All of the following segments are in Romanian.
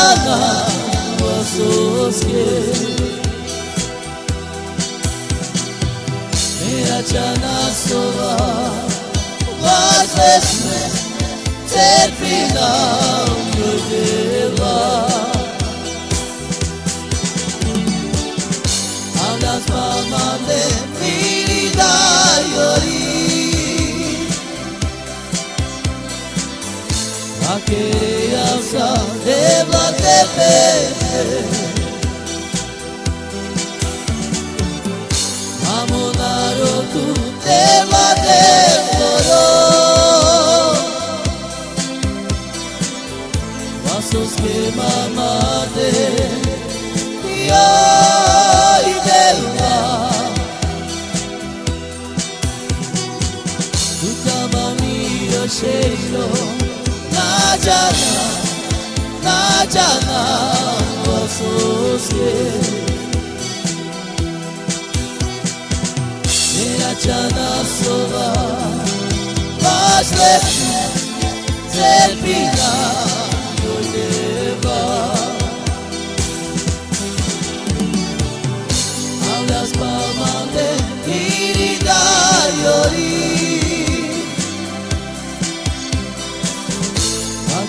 jana wasoske mera jana sova vazgeçme terpina yudeva Hablas mamá de mi vida yori Aquella deva tepe Amonaro tu deva devoro Vasos que mamá de y deva Tu tamanio cheiro na jana wasoske mera jana sova vazgeçme terpina yudeva Hablas palmas de irida yori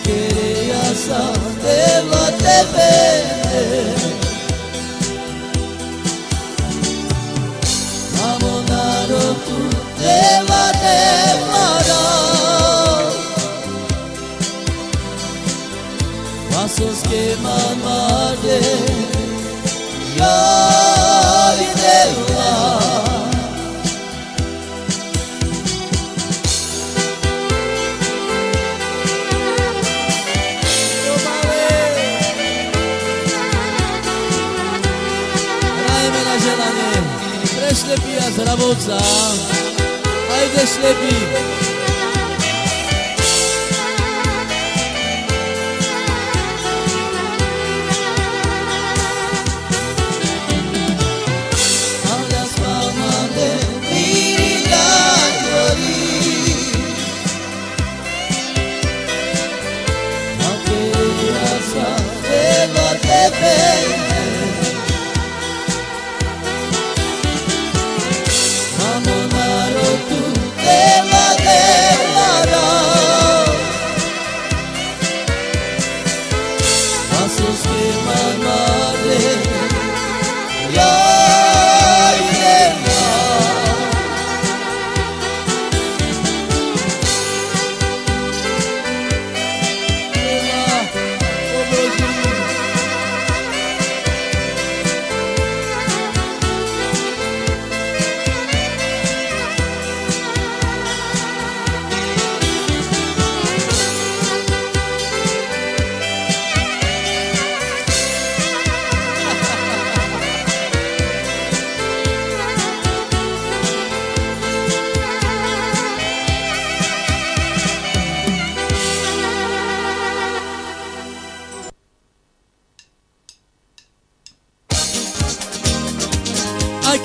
Quería deva tepe Amonaro tu deva devoro Vasos que mamá de yori deva Ślepi, a zrawodza, a idę ślepi. Hablas mamá de mi vida yori Aquella deva tepe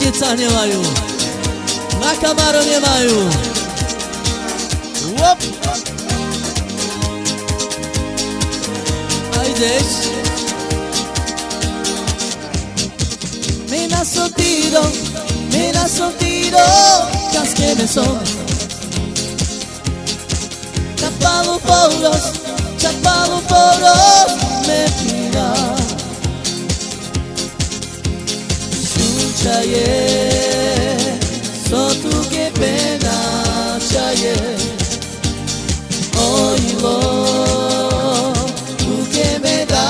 Kica nie mają, na Camaro nie mają. Łop! A idziesz? Me la sentido, casque me son. Chapado poros, me pira. Chaye, so tu que pena chaye, oílo, tu que me da,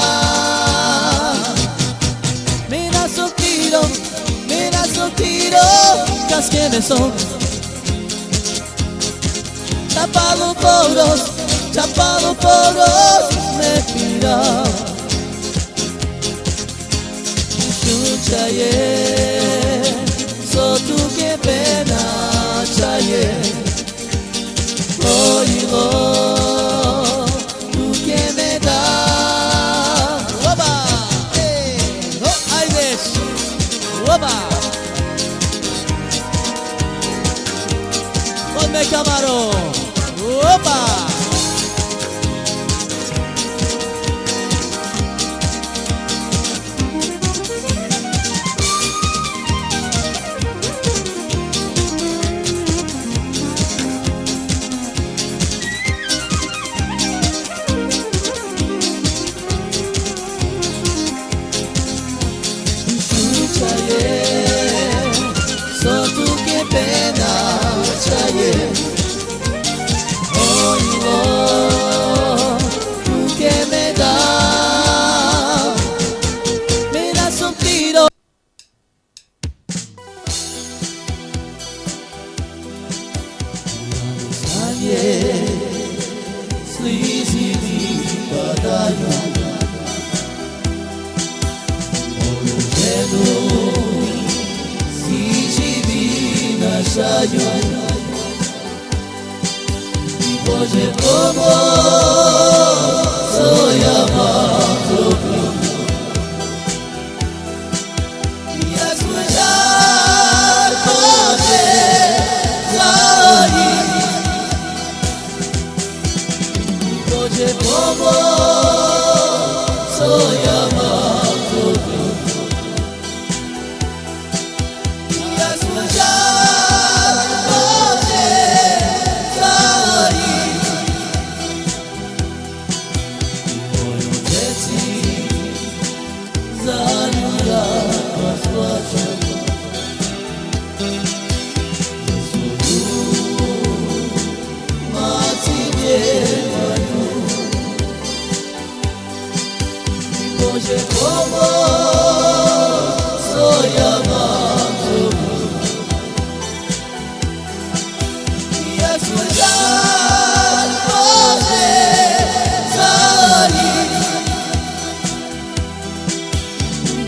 mira sentido, casque me son, chapado poros, me pira. Chaye, so tu que pena chaye, oílo, tu que me da. Oba, ay des, oba, ponme Camaro, oba. oigo tú que me das suspiro. Слизни падаю, Божену січі нашаю, і Боже помог, я махну. Я служар Боже, заї, Боже помог, я махну. Я служар Боже, заї, мой отець за я розплачу. Боже помог, я махну. Я служар Боже, заї,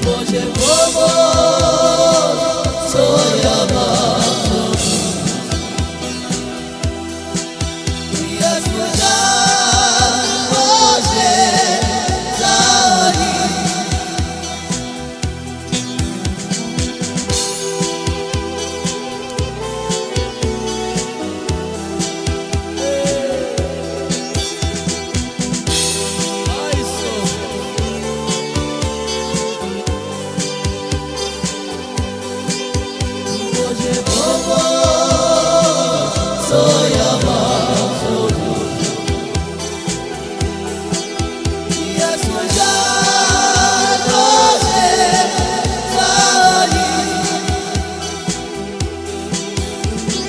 Боже помог, я махну. Я служар Боже, заї. Боже помог, я махну. Я служар Боже, заї,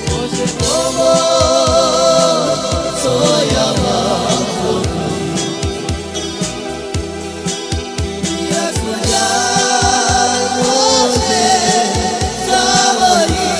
Боже помог, я махну. Я служар Боже, заї.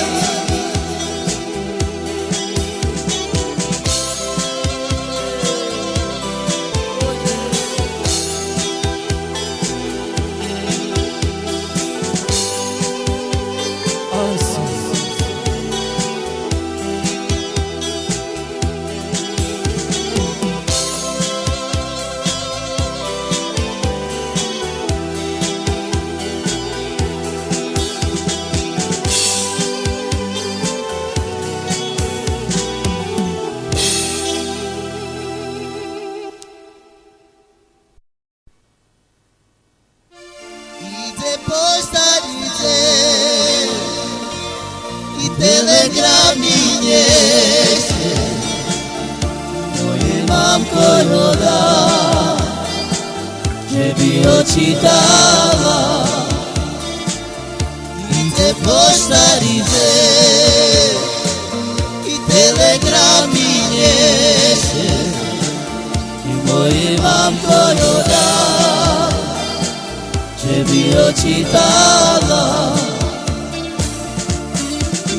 I telegramie moje mamko roda, že by ho čítala. I te poštarice, i telegramie moje mamko roda, že by ho čítala.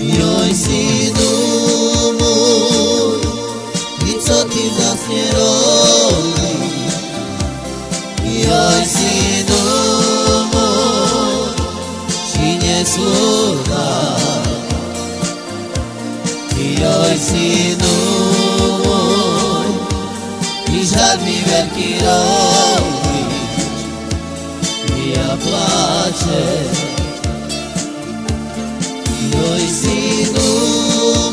Joj, synu mój, i co ty vlastne robíš? Joj, synu mój, či neslúchaš? Joj, synu mój, ty žal mi veľký robíš, ja plačem. Joj, synu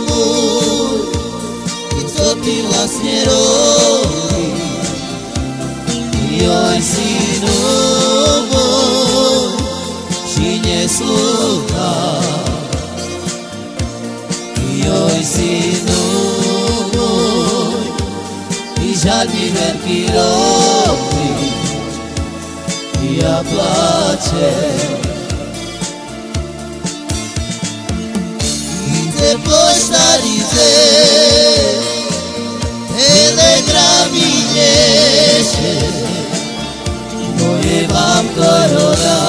môj, i co ty vlastne robíš? Joj, synu môj, či neslúchaš? Joj, synu môj, ty žal mi veľký robíš, ja plačem. te poštarice, telegraminiesie, moje vám korona,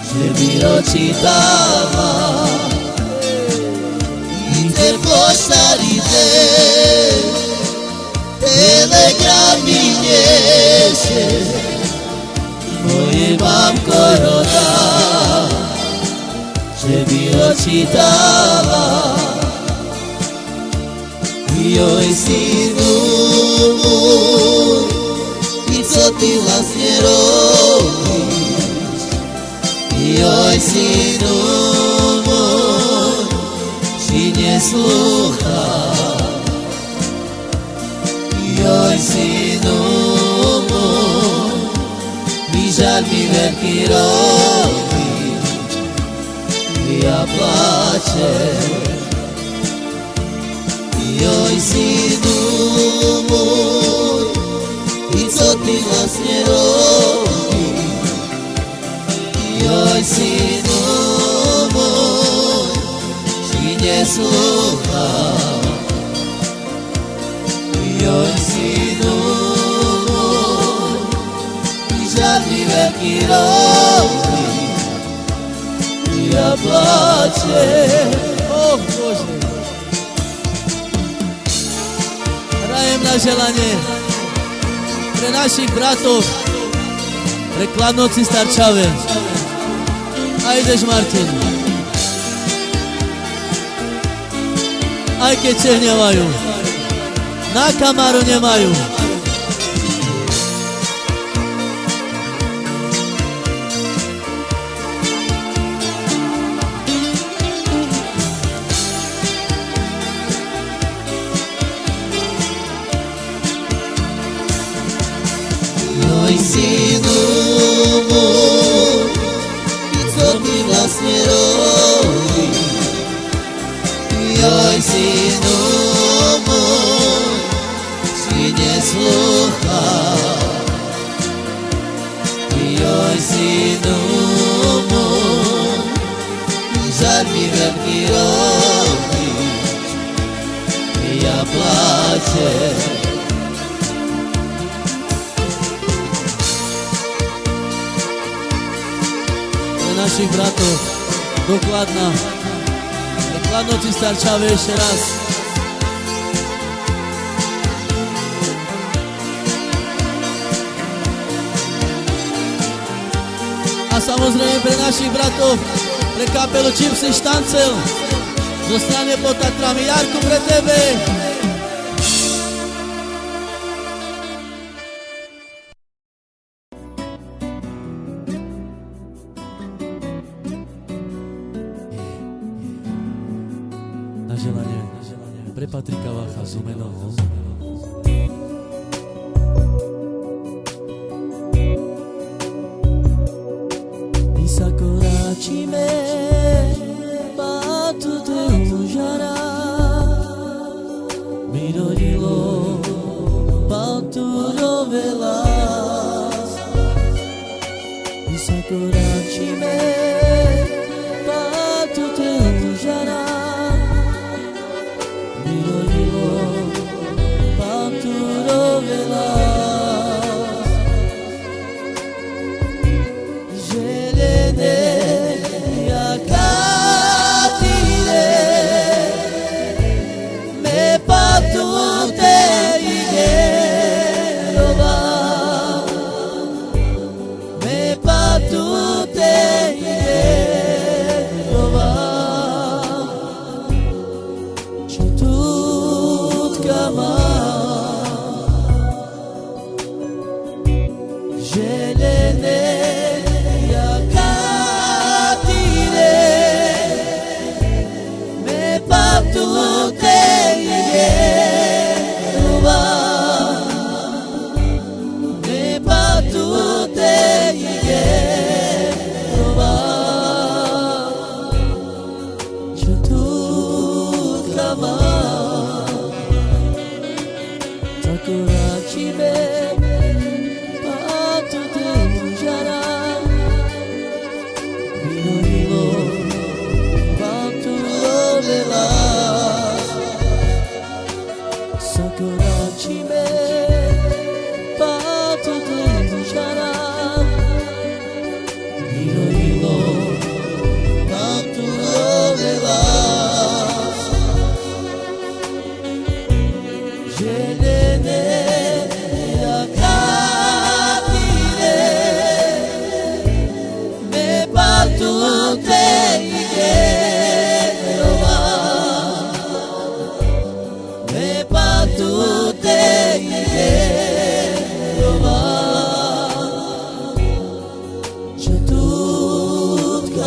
že vyročítava. I te poštarice, telegraminiesie, moje vám korona, že vyročítava. Joj, synu môj, i co ty vlastne robíš? Joj, synu môj, či neslúchaš? Joj, synu môj, mi žaľ mi veľký robíš, ja plačem. Joj, synu môj, i co ty vlastne robíš? Joj, synu môj, či neslúchaš? Joj, synu môj, mi žaľ mi veľký robíš, ja plačem. Bože. Hrajem na želanie pre našich bratov, pre Kladnoci Starčave. A ideš, Martin. Aj keď ťa hnevajú, na kamáru nemajú. Joj, synu môj, i co ty vlastne robíš? Joj, synu môj, či neslúchaš? Joj, synu môj, žaľ mi veľký robíš, ja plačem. Našich bratov do Kladna, do Kladnoci Starčave ešte raz. A samozrejme pre našich bratov, pre kapelu Gypsy Štancel, zo strany pod Tatrami. Jarku, pre tebe! Na želanie pre Patrika Vácha z Umenoho. My sa koráčime, pátu te užara, mi rodilo pátu do veľas. My sa koráčime, pátu te užara, tu te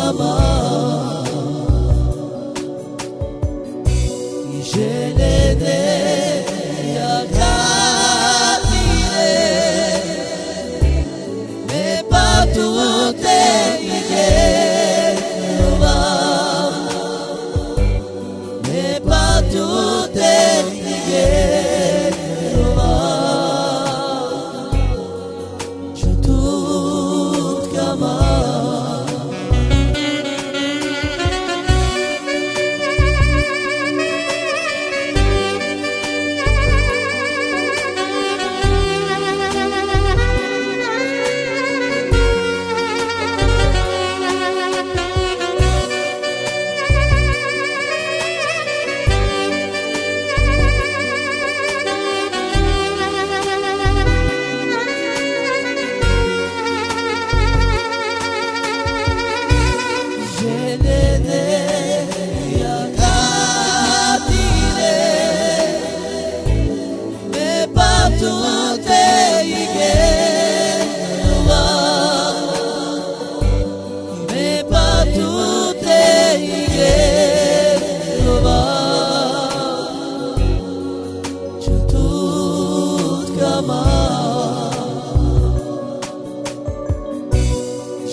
kama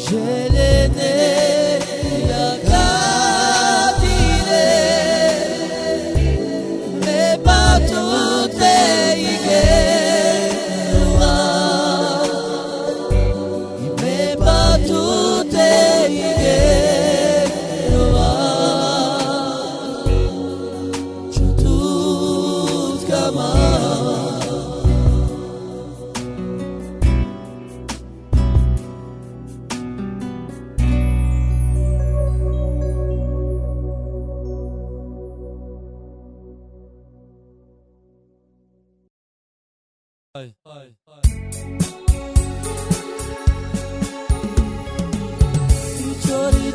Jelene yakatire Me patute igeruva Me patute igeruva Chutut kama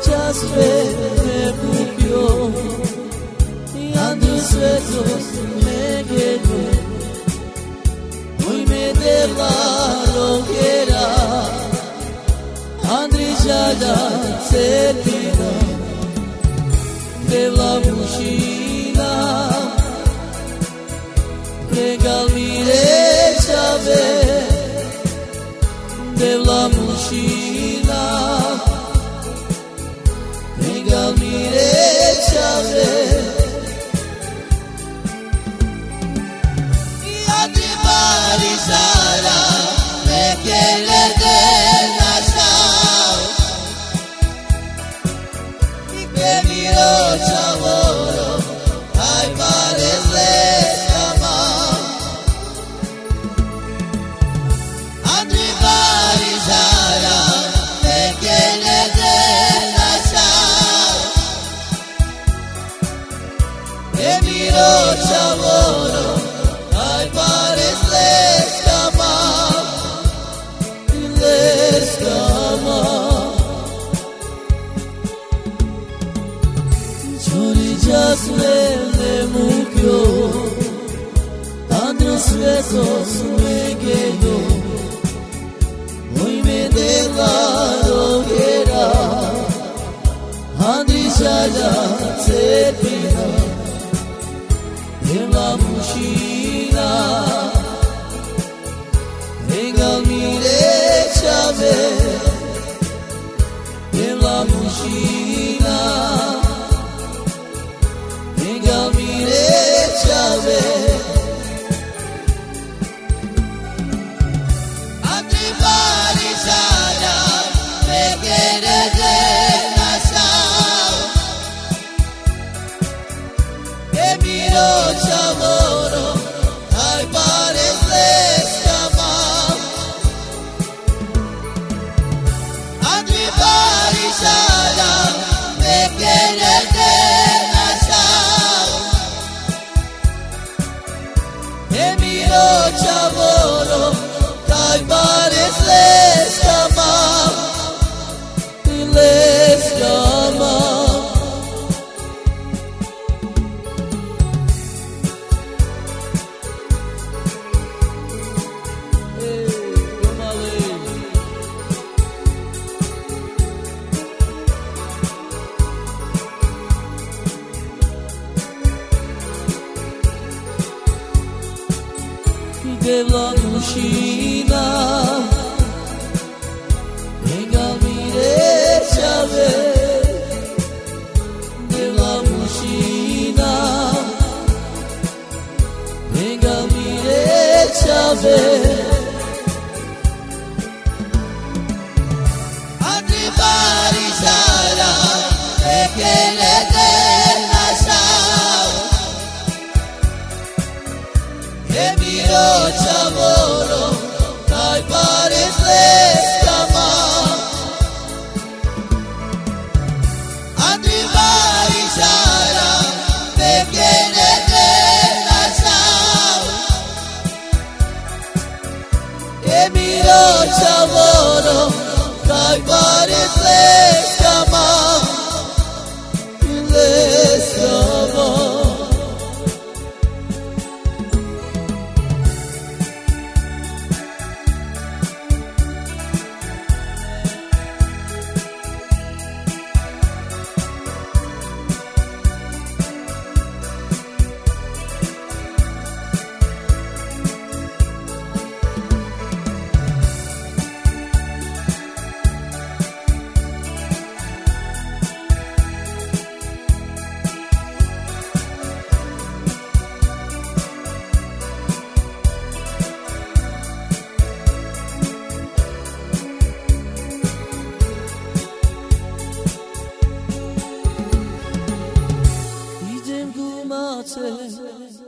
Just me pupio Ando sueltos me quedo Muy me de la loquera Andri Jaya Serpina De la mochila Regal mire chave De la mochila Mire chave Y a ti marizara Me quiere de nasal Y que miro chavoro Ay parece cama A ti marizara Devlanushina Venga mire chave Devlanushina Venga mire chave Adribari sara Ekele de nasha Emiro chavoro Dai parece escama Adribari sara Ekele de nasha Emiro chavoro Dai parece escama Idzem gumace